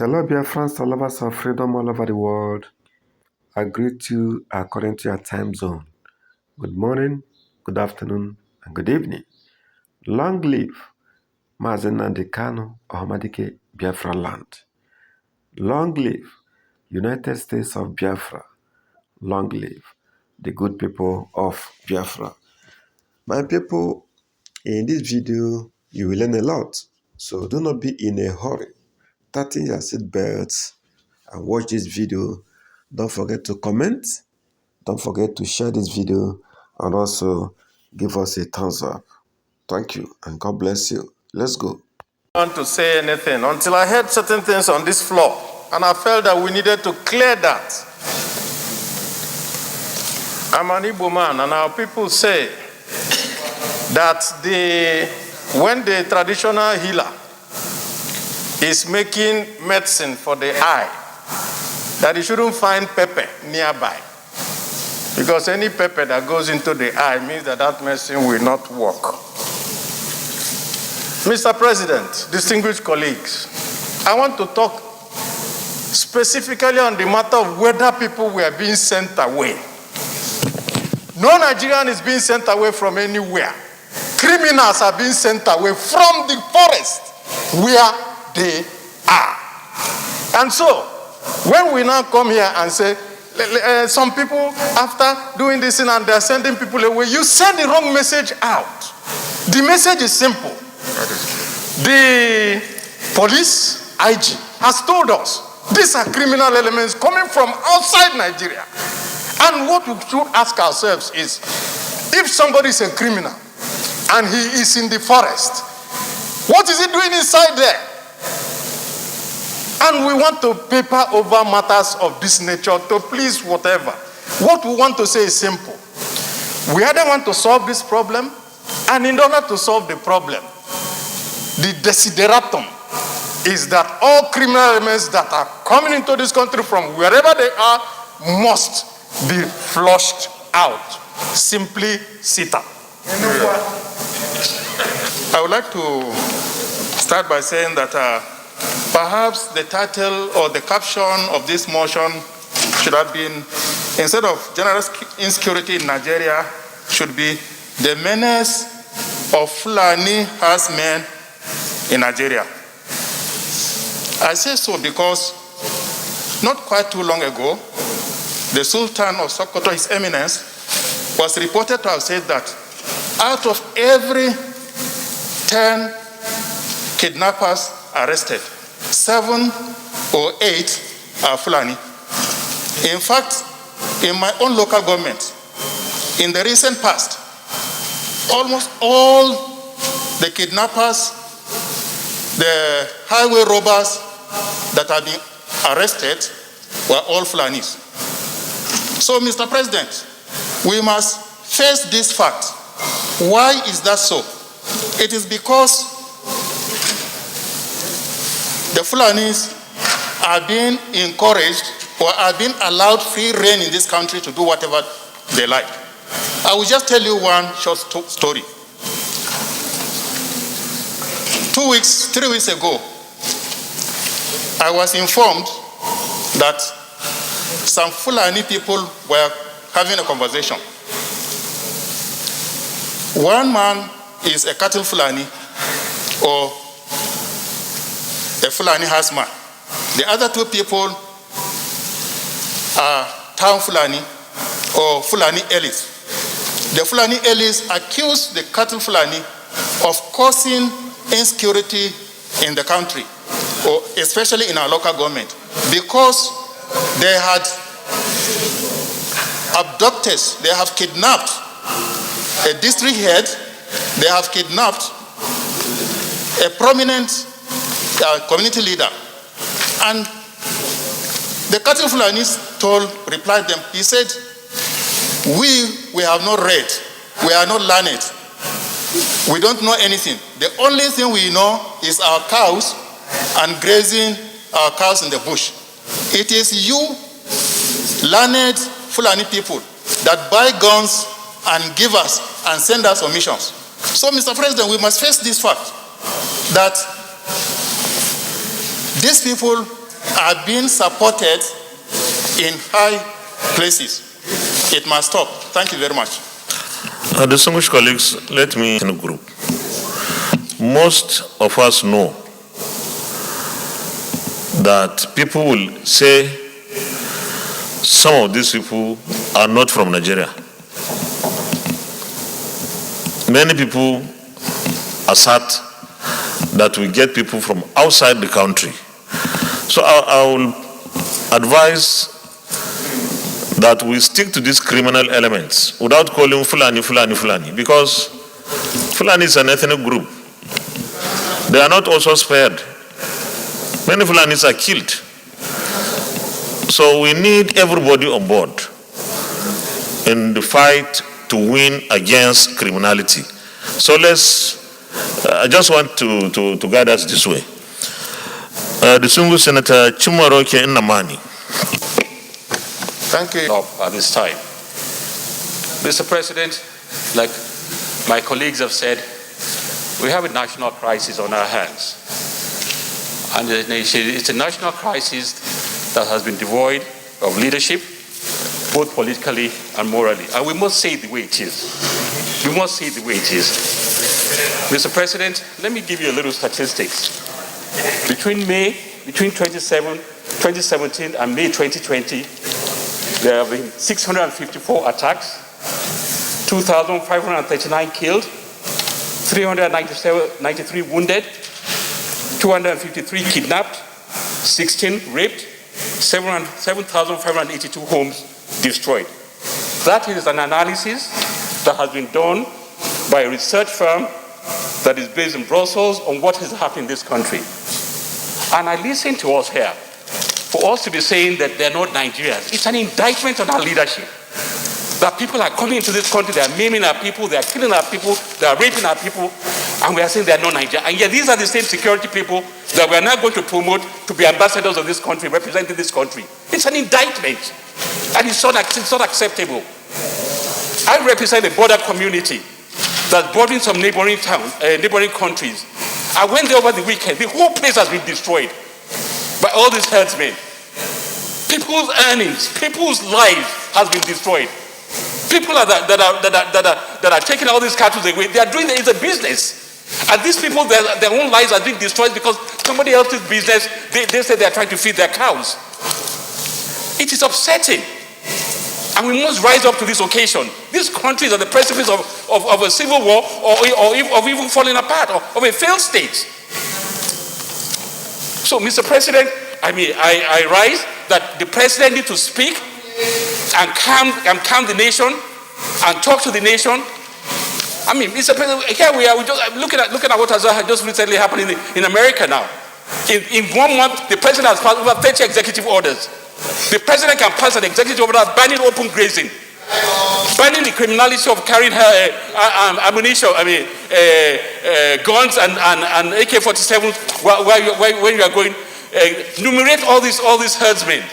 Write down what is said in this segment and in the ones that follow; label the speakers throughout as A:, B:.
A: Hello, dear friends, all lovers of freedom all over the world. I greet you according to your time zone. Good morning, good afternoon, and good evening. Long live Mazi Nnamdi Kanu of Biafra land. Long live United States of Biafra. Long live the good people of Biafra. My people, in this video, you will learn a lot. So do not be in a hurry. Tighten your seatbelts and watch this video. Don't forget to comment. Don't forget to share this video and also give us a thumbs up. Thank you and God bless you. Let's go.
B: I don't want to say anything until I heard certain things on this floor, and I felt that we needed to clear that. I'm an Igbo man, and our people say that when the traditional healer is making medicine for the eye, that he shouldn't find pepper nearby. Because any pepper that goes into the eye means that that medicine will not work. Mr. President, distinguished colleagues, I want to talk specifically on the matter of whether people were being sent away. No Nigerian is being sent away from anywhere. Criminals are being sent away from the forest where they are. And so, when we now come here and say, some people, after doing this thing and they're sending people away, you send the wrong message out. The message is simple. The police, IG, has told us these are criminal elements coming from outside Nigeria. And what we should ask ourselves is, if somebody is a criminal and he is in the forest, what is he doing inside there? And we want to paper over matters of this nature to please whatever. What we want to say is simple. We either want to solve this problem, and in order to solve the problem, the desideratum is that all criminal elements that are coming into this country from wherever they are must be flushed out. Simply sit up. I would like to start by saying that perhaps the title or the caption of this motion should have been, instead of general insecurity in Nigeria, should be the menace of Fulani herdsmen in Nigeria. I say so because not quite too long ago, the Sultan of Sokoto, His Eminence, was reported to have said that out of every 10 kidnappers arrested, 7 or 8 are Fulani. In fact, in my own local government, in the recent past, almost all the kidnappers, the highway robbers that have been arrested were all Fulanis. So, Mr. President, we must face this fact. Why is that so? It is because the Fulanis are being encouraged or are being allowed free rein in this country to do whatever they like. I will just tell you one short story. 3 weeks ago, I was informed that some Fulani people were having a conversation. One man is a cattle Fulani or a Fulani herdsman. The other 2 people are town Fulani or Fulani elites. The Fulani elites accuse the cattle Fulani of causing insecurity in the country, or especially in our local government, because they had abducted, they have kidnapped a district head, they have kidnapped a prominent community leader. And the cattle Fulanis replied them, he said, we have not read, we are not learned, we don't know anything. The only thing we know is our cows and grazing our cows in the bush. It is you, learned Fulani people, that buy guns and give us and send us on missions. So, Mr. President, we must face this fact that these people are being supported in high places. It must stop. Thank you very much.
C: Distinguished colleagues, let me in a group. Most of us know that people will say some of these people are not from Nigeria. Many people assert that we get people from outside the country. So I will advise that we stick to these criminal elements without calling Fulani, Fulani, Fulani, because Fulani is an ethnic group. They are not also spared. Many Fulanis are killed. So we need everybody on board in the fight to win against criminality. So I just want to guide us this way. Distinguished Senator Chimaroke Nnamani.
B: Thank you.
D: At this time. Mr. President, like my colleagues have said, we have a national crisis on our hands. And it's a national crisis that has been devoid of leadership, both politically and morally. And we must say it the way it is. We must say it the way it is. Mr. President, let me give you a little statistics. Between 2017 and May 2020, there have been 654 attacks, 2,539 killed, 393 wounded, 253 kidnapped, 16 raped, 7,582 homes destroyed. That is an analysis that has been done by a research firm that is based in Brussels on what has happened in this country. And I listen to us here. For us to be saying that they're not Nigerians, it's an indictment on our leadership. That people are coming into this country, they are maiming our people, they are killing our people, they are raping our people, and we are saying they are not Nigerians. And yet these are the same security people that we are now going to promote to be ambassadors of this country, representing this country. It's an indictment, and it's not acceptable. I represent a border community that's bordering some neighboring towns, neighboring countries. I went there over the weekend. The whole place has been destroyed by all these herdsmen. People's earnings, people's lives has been destroyed. People that are taking all these cattle away, they are doing it as a business. And these people, their own lives are being destroyed because somebody else's business, they say they are trying to feed their cows. It is upsetting. And we must rise up to this occasion. This country is at the precipice of a civil war or even falling apart, or of a failed state. So, Mr. President, I rise that the president needs to speak and calm the nation and talk to the nation. Mr. President, here we are. We just looking at what has just recently happened in America now. In 1 month, the president has passed over 30 executive orders. The president can pass an executive order banning open grazing, banning the criminality of carrying ammunition, guns and AK-47s when you are going. Enumerate all these herdsmen.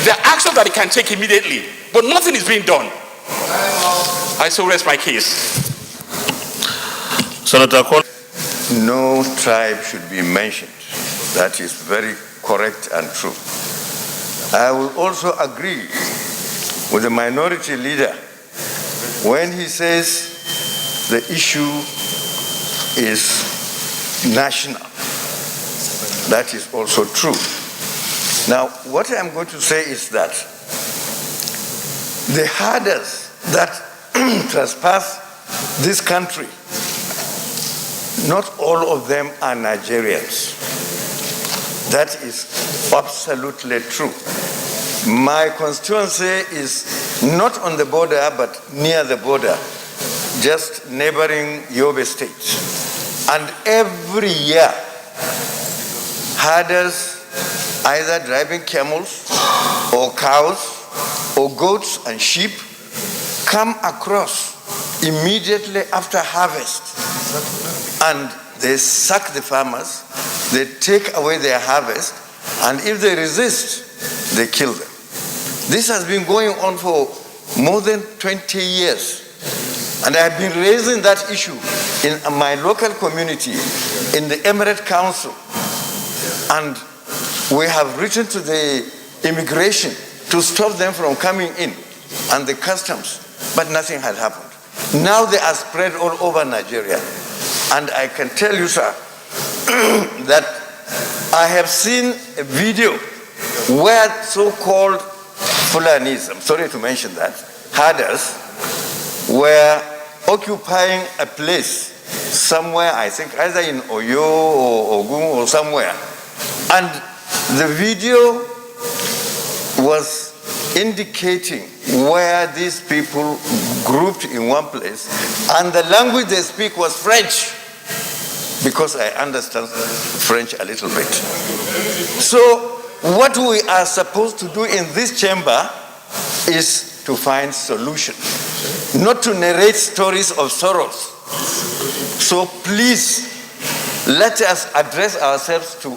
D: There are actions that he can take immediately, but nothing is being done. I so rest my case.
C: Senator Cole.
E: No tribe should be mentioned. That is very correct and true. I will also agree with the minority leader when he says the issue is national. That is also true. Now, what I'm going to say is that the herders that trespass this country, not all of them are Nigerians. That is absolutely true. My constituency is not on the border, but near the border, just neighboring Yobe State. And every year, herders either driving camels or cows or goats and sheep come across immediately after harvest, and they sack the farmers, they take away their harvest, and if they resist, they kill them. This has been going on for more than 20 years. And I have been raising that issue in my local community, in the Emirate Council. And We have written to the immigration to stop them from coming in and the customs, but nothing had happened. Now they are spread all over Nigeria. And I can tell you, sir, that I have seen a video where so-called Fulanis, I'm sorry to mention that, herders, were occupying a place somewhere, I think either in Oyo or Ogun or somewhere. And the video was indicating where these people grouped in one place, and the language they speak was French, because I understand French a little bit. So what we are supposed to do in this chamber is to find solutions, not to narrate stories of sorrows. So please, let us address ourselves to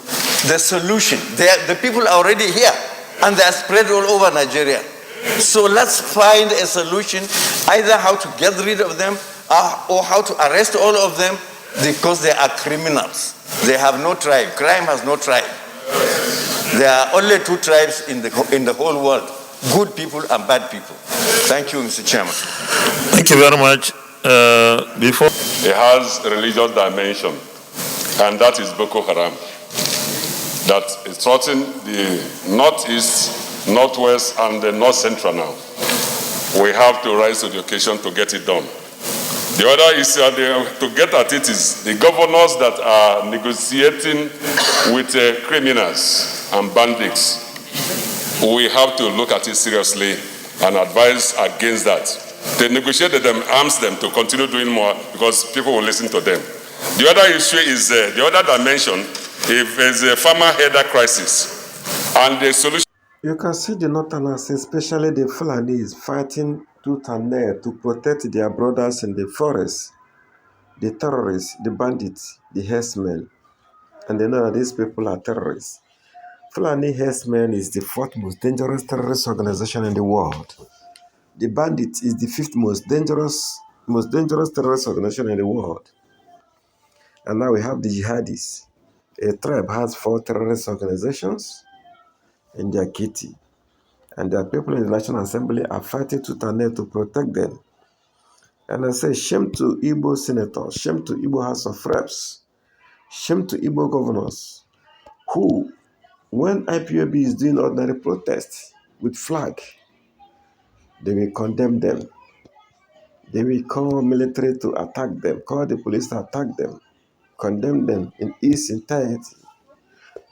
E: the solution. The people are already here, and they are spread all over Nigeria. So let's find a solution, either how to get rid of them or how to arrest all of them, because they are criminals. They have no tribe. Crime has no tribe. There are only two tribes in the whole world: good people and bad people. Thank you, Mr. Chairman.
C: Thank you very much. Before
F: it has a religious dimension, and that is Boko Haram. That is threatening the northeast, northwest, and the north central now. We have to rise to the occasion to get it done. The other issue to get at it is the governors that are negotiating with criminals and bandits. We have to look at it seriously and advise against that. They negotiate them, arms them to continue doing more because people will listen to them. The other issue is the other dimension. If there's a farmer header crisis and the solution.
A: You can see the Northerners, especially the Fulanis, fighting tooth and nail to protect their brothers in the forest, the terrorists, the bandits, the herdsmen, and they know that these people are terrorists. Fulani herdsmen is the fourth most dangerous terrorist organization in the world. The bandits is the fifth most dangerous terrorist organization in the world. And now we have the jihadis. A tribe has 4 terrorist organizations in their kitty. And their people in the National Assembly are fighting tooth and nail to protect them. And I say, shame to Igbo senators, shame to Igbo House of Reps, shame to Igbo governors, who, when IPOB is doing ordinary protests with flag, they will condemn them. They will call military to attack them, call the police to attack them, condemn them in its entirety.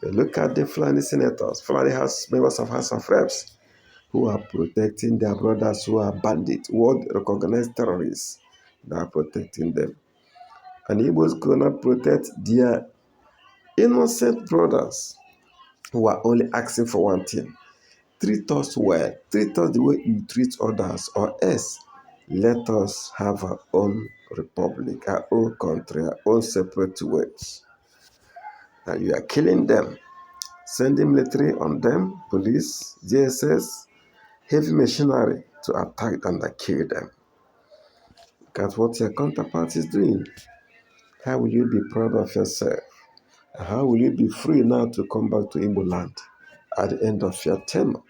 A: But look at the Fulani senators, Fulani members of House of Reps, who are protecting their brothers who are bandits, world-recognized terrorists that are protecting them. And Igbos could not protect their innocent brothers who are only asking for one thing: treat us well, treat us the way you treat others, or else let us have our own republic, our own country, our own separate ways. And you are killing them, sending military on them, police, JSS, heavy machinery to attack and kill them. Look at what your counterpart is doing. How will you be proud of yourself? How will you be free now to come back to Igbo land at the end of your tenure?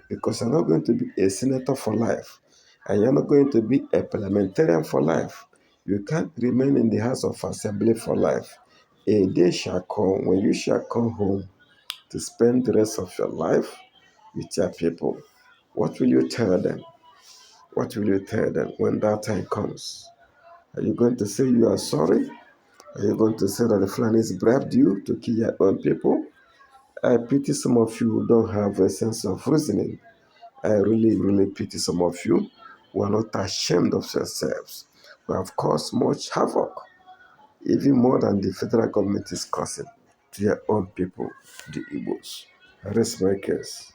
A: Because you're not going to be a senator for life, and you're not going to be a parliamentarian for life. You can't remain in the House of Assembly for life. A day shall come when you shall come home to spend the rest of your life with your people. What will you tell them? What will you tell them when that time comes? Are you going to say you are sorry? Are you going to say that the Fulanis bribed you to kill your own people? I pity some of you who don't have a sense of reasoning. I really, really pity some of you who are not ashamed of yourselves, who have caused much havoc, even more than the federal government is causing to their own people, the Igbos. I rest my case.